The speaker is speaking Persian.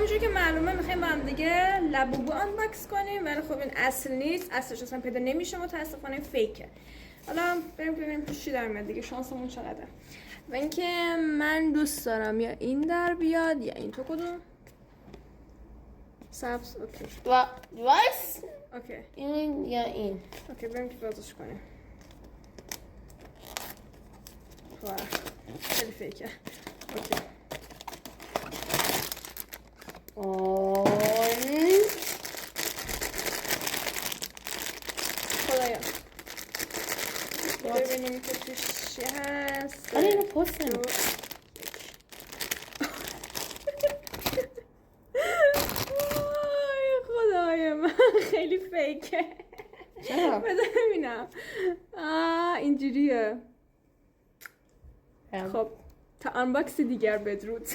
همونجور که معلومه میخوایم با هم دیگه لبوبو آنباکس کنیم، ولی خب این اصل نیست، اصلش اصلا پیدا نمیشه متاسفانه، فیکه. حالا بریم ببینیم توش چی در میاد دیگه، شانسمون چقدره. و اینکه من دوست دارم یا این در بیاد یا این. تو کدوم؟ سبز. اوکی. وایس اوکی. این یا این. اوکی بریم که بازش کنیم. واه خیلی فیکه. اوکی. خدایا ببینیم که توش چی هست. آره اینو پست نمی وای خدای من خیلی فیکه. چرا؟ بذار ببینم. اینجوریه. خب تا آنباکس دیگر بدرود.